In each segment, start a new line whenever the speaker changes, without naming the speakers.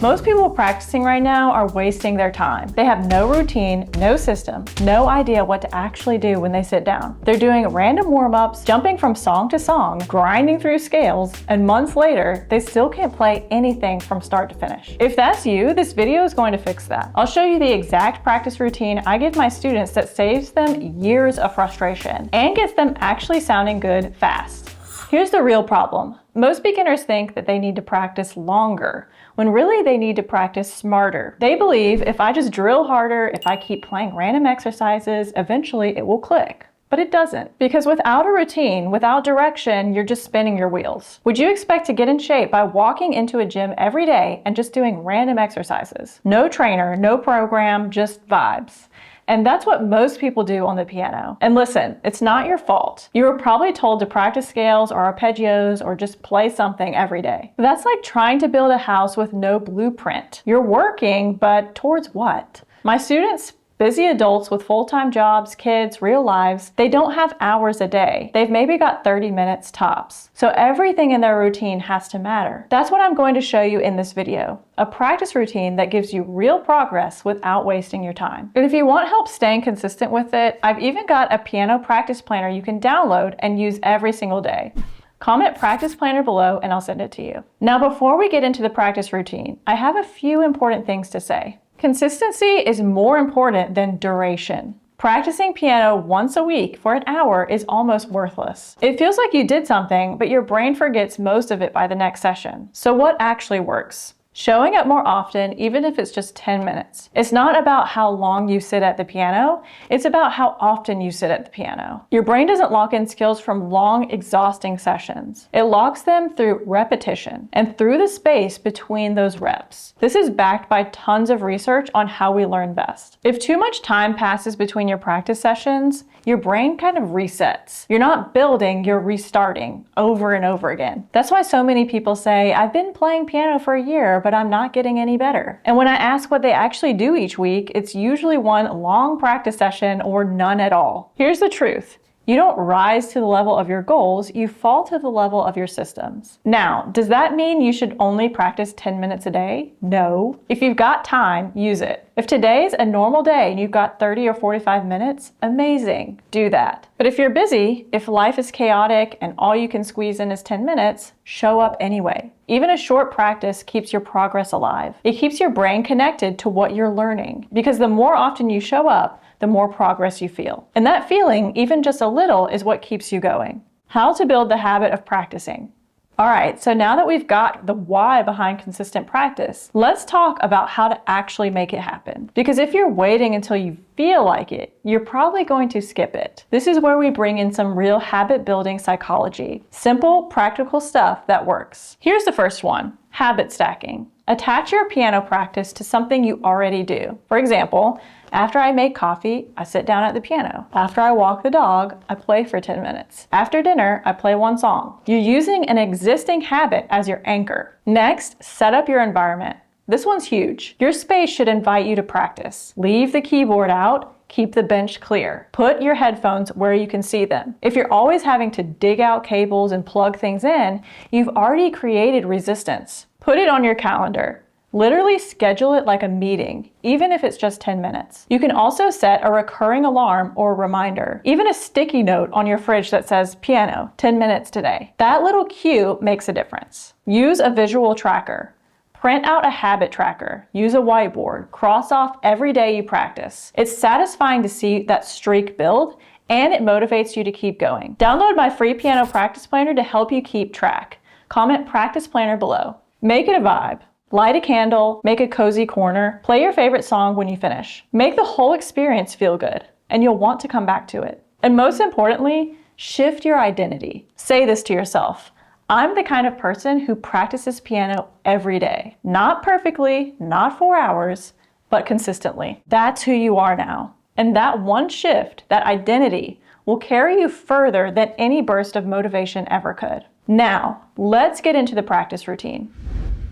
Most people practicing right now are wasting their time. They have no routine, no system, no idea what to actually do when they sit down. They're doing random warm-ups, jumping from song to song, grinding through scales, and months later, they still can't play anything from start to finish. If that's you, this video is going to fix that. I'll show you the exact practice routine I give my students that saves them years of frustration and gets them actually sounding good fast. Here's the real problem. Most beginners think that they need to practice longer, when really they need to practice smarter. They believe if I just drill harder, if I keep playing random exercises, eventually it will click. But it doesn't, because without a routine, without direction, you're just spinning your wheels. Would you expect to get in shape by walking into a gym every day and just doing random exercises? No trainer, no program, just vibes. And that's what most people do on the piano. And listen, it's not your fault. You were probably told to practice scales or arpeggios or just play something every day. That's like trying to build a house with no blueprint. You're working, but towards what? My students, busy adults with full-time jobs, kids, real lives, they don't have hours a day. They've maybe got 30 minutes tops. So everything in their routine has to matter. That's what I'm going to show you in this video. A practice routine that gives you real progress without wasting your time. And if you want help staying consistent with it, I've even got a piano practice planner you can download and use every single day. Comment practice planner below and I'll send it to you. Now, before we get into the practice routine, I have a few important things to say. Consistency is more important than duration. Practicing piano once a week for an hour is almost worthless. It feels like you did something, but your brain forgets most of it by the next session. So what actually works? Showing up more often, even if it's just 10 minutes. It's not about how long you sit at the piano, it's about how often you sit at the piano. Your brain doesn't lock in skills from long, exhausting sessions. It locks them through repetition and through the space between those reps. This is backed by tons of research on how we learn best. If too much time passes between your practice sessions, your brain kind of resets. You're not building, you're restarting over and over again. That's why so many people say, I've been playing piano for a year, but I'm not getting any better. And when I ask what they actually do each week, it's usually one long practice session or none at all. Here's the truth. You don't rise to the level of your goals, you fall to the level of your systems. Now, does that mean you should only practice 10 minutes a day? No. If you've got time, use it. If today's a normal day and you've got 30 or 45 minutes, amazing, do that. But if you're busy, if life is chaotic and all you can squeeze in is 10 minutes, show up anyway. Even a short practice keeps your progress alive. It keeps your brain connected to what you're learning, because the more often you show up, the more progress you feel. And that feeling, even just a little, is what keeps you going. How to build the habit of practicing. All right, so now that we've got the why behind consistent practice, let's talk about how to actually make it happen. Because if you're waiting until you feel like it, you're probably going to skip it. This is where we bring in some real habit building psychology. Simple, practical stuff that works. Here's the first one, habit stacking. Attach your piano practice to something you already do. For example, after I make coffee, I sit down at the piano. After I walk the dog, I play for 10 minutes. After dinner, I play one song. You're using an existing habit as your anchor. Next, set up your environment. This one's huge. Your space should invite you to practice. Leave the keyboard out. Keep the bench clear. Put your headphones where you can see them. If you're always having to dig out cables and plug things in, you've already created resistance. Put it on your calendar. Literally schedule it like a meeting, even if it's just 10 minutes. You can also set a recurring alarm or reminder, even a sticky note on your fridge that says piano, 10 minutes today. That little cue makes a difference. Use a visual tracker. Print out a habit tracker. Use a whiteboard. Cross off every day you practice. It's satisfying to see that streak build, and it motivates you to keep going. Download my free piano practice planner to help you keep track. Comment practice planner below. Make it a vibe. Light a candle, make a cozy corner, play your favorite song when you finish. Make the whole experience feel good, and you'll want to come back to it. And most importantly, shift your identity. Say this to yourself. I'm the kind of person who practices piano every day. Not perfectly, not 4 hours, but consistently. That's who you are now. And that one shift, that identity, will carry you further than any burst of motivation ever could. Now, let's get into the practice routine.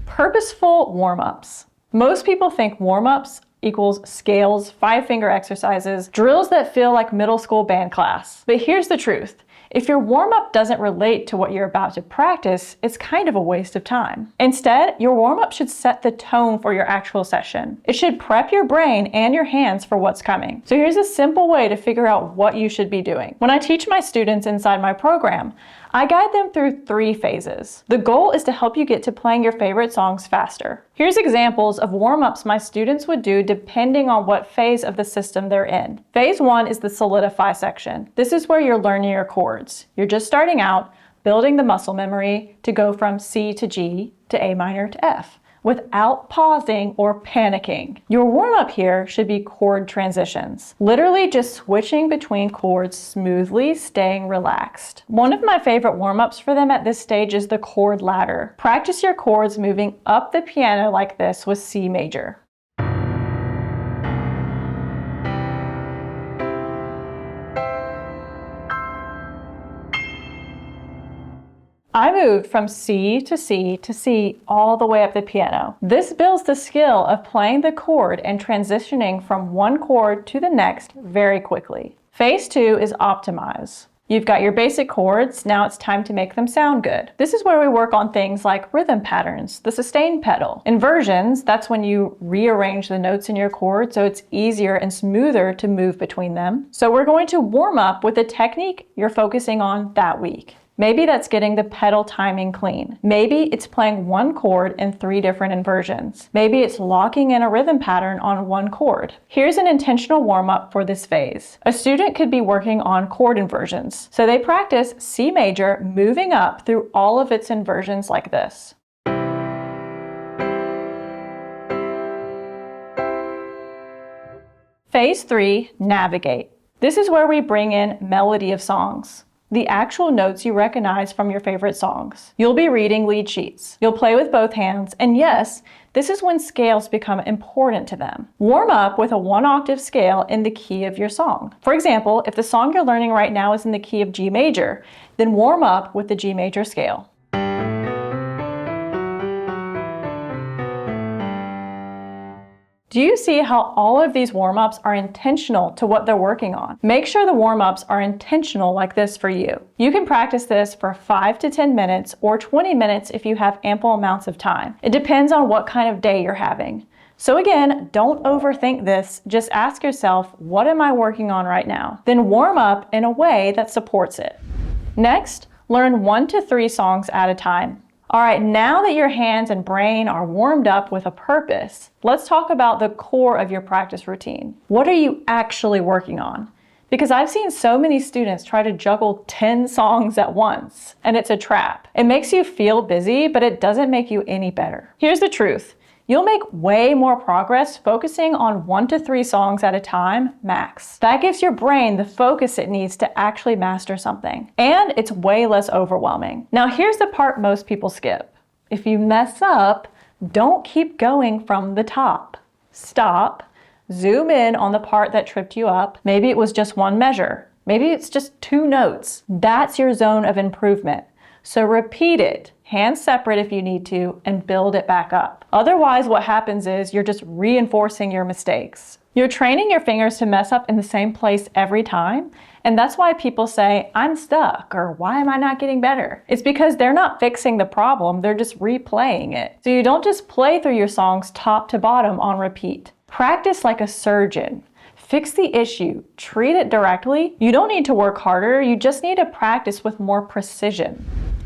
Purposeful warm-ups. Most people think warm-ups equals scales, 5-finger exercises, drills that feel like middle school band class. But here's the truth. If your warm-up doesn't relate to what you're about to practice, it's kind of a waste of time. Instead, your warm-up should set the tone for your actual session. It should prep your brain and your hands for what's coming. So here's a simple way to figure out what you should be doing. When I teach my students inside my program, I guide them through 3 phases. The goal is to help you get to playing your favorite songs faster. Here's examples of warm-ups my students would do depending on what phase of the system they're in. Phase 1 is the solidify section. This is where you're learning your chords. You're just starting out, building the muscle memory to go from C to G to A minor to F, without pausing or panicking. Your warm-up here should be chord transitions. Literally just switching between chords smoothly, staying relaxed. One of my favorite warm-ups for them at this stage is the chord ladder. Practice your chords moving up the piano like this with C major. I moved from C to C to C all the way up the piano. This builds the skill of playing the chord and transitioning from one chord to the next very quickly. Phase 2 is optimize. You've got your basic chords, now it's time to make them sound good. This is where we work on things like rhythm patterns, the sustain pedal. Inversions, that's when you rearrange the notes in your chord so it's easier and smoother to move between them. So we're going to warm up with the technique you're focusing on that week. Maybe that's getting the pedal timing clean. Maybe it's playing one chord in 3 different inversions. Maybe it's locking in a rhythm pattern on one chord. Here's an intentional warm-up for this phase. A student could be working on chord inversions. So they practice C major moving up through all of its inversions like this. Phase 3, navigate. This is where we bring in melody of songs. The actual notes you recognize from your favorite songs. You'll be reading lead sheets. You'll play with both hands, and yes, this is when scales become important to them. Warm up with a 1-octave scale in the key of your song. For example, if the song you're learning right now is in the key of G major, then warm up with the G major scale. Do you see how all of these warm-ups are intentional to what they're working on? Make sure the warm-ups are intentional like this for you. You can practice this for 5 to 10 minutes or 20 minutes if you have ample amounts of time. It depends on what kind of day you're having. So again, don't overthink this. Just ask yourself, what am I working on right now? Then warm up in a way that supports it. Next, learn 1 to 3 songs at a time. All right, now that your hands and brain are warmed up with a purpose, let's talk about the core of your practice routine. What are you actually working on? Because I've seen so many students try to juggle 10 songs at once, and it's a trap. It makes you feel busy, but it doesn't make you any better. Here's the truth. You'll make way more progress focusing on 1 to 3 songs at a time, max. That gives your brain the focus it needs to actually master something. And it's way less overwhelming. Now here's the part most people skip. If you mess up, don't keep going from the top. Stop, zoom in on the part that tripped you up. Maybe it was just one measure. Maybe it's just 2 notes. That's your zone of improvement. So repeat it, hands separate if you need to, and build it back up. Otherwise, what happens is you're just reinforcing your mistakes. You're training your fingers to mess up in the same place every time, and that's why people say, I'm stuck, or why am I not getting better? It's because they're not fixing the problem, they're just replaying it. So you don't just play through your songs top to bottom on repeat. Practice like a surgeon. Fix the issue, treat it directly. You don't need to work harder, you just need to practice with more precision.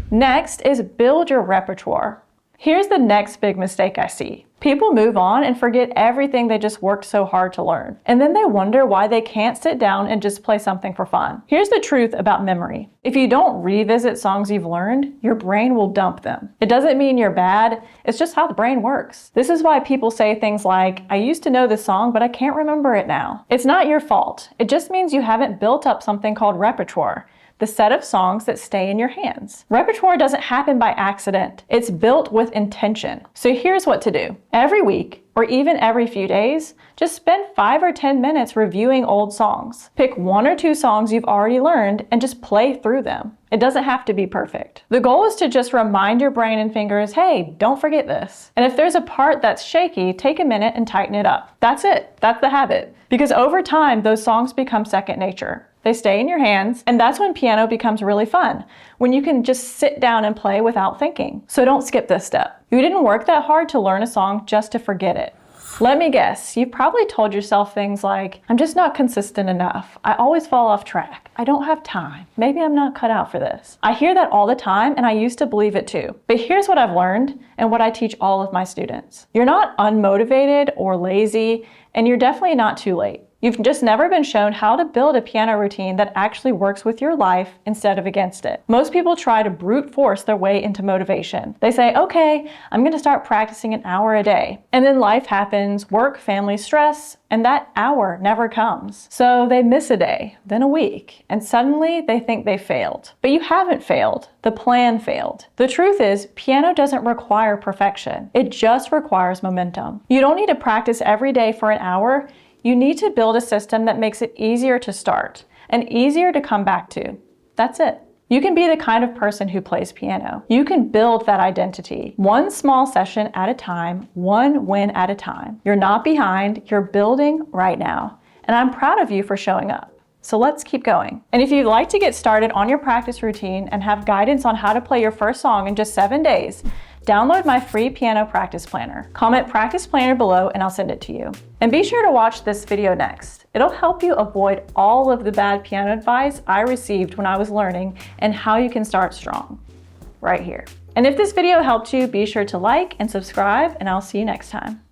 Next is build your repertoire. Here's the next big mistake I see. People move on and forget everything they just worked so hard to learn. And then they wonder why they can't sit down and just play something for fun. Here's the truth about memory. If you don't revisit songs you've learned, your brain will dump them. It doesn't mean you're bad, it's just how the brain works. This is why people say things like, I used to know this song, but I can't remember it now. It's not your fault. It just means you haven't built up something called repertoire. The set of songs that stay in your hands. Repertoire doesn't happen by accident. It's built with intention. So here's what to do. Every week, or even every few days, just spend 5 or 10 minutes reviewing old songs. Pick 1 or 2 songs you've already learned and just play through them. It doesn't have to be perfect. The goal is to just remind your brain and fingers, hey, don't forget this. And if there's a part that's shaky, take a minute and tighten it up. That's it. That's the habit. Because over time, those songs become second nature. They stay in your hands, and that's when piano becomes really fun, when you can just sit down and play without thinking. So don't skip this step. You didn't work that hard to learn a song just to forget it. Let me guess, you've probably told yourself things like, I'm just not consistent enough. I always fall off track. I don't have time. Maybe I'm not cut out for this. I hear that all the time, and I used to believe it too. But here's what I've learned and what I teach all of my students. You're not unmotivated or lazy, and you're definitely not too late. You've just never been shown how to build a piano routine that actually works with your life instead of against it. Most people try to brute force their way into motivation. They say, okay, I'm gonna start practicing an hour a day. And then life happens, work, family, stress, and that hour never comes. So they miss a day, then a week, and suddenly they think they failed. But you haven't failed. The plan failed. The truth is, piano doesn't require perfection. It just requires momentum. You don't need to practice every day for an hour. You need to build a system that makes it easier to start and easier to come back to. That's it. You can be the kind of person who plays piano. You can build that identity, one small session at a time, one win at a time. You're not behind, you're building right now. And I'm proud of you for showing up. So let's keep going. And if you'd like to get started on your practice routine and have guidance on how to play your first song in just 7 days, download my free piano practice planner. Comment practice planner below and I'll send it to you. And be sure to watch this video next. It'll help you avoid all of the bad piano advice I received when I was learning and how you can start strong. Right here. And if this video helped you, be sure to like and subscribe, and I'll see you next time.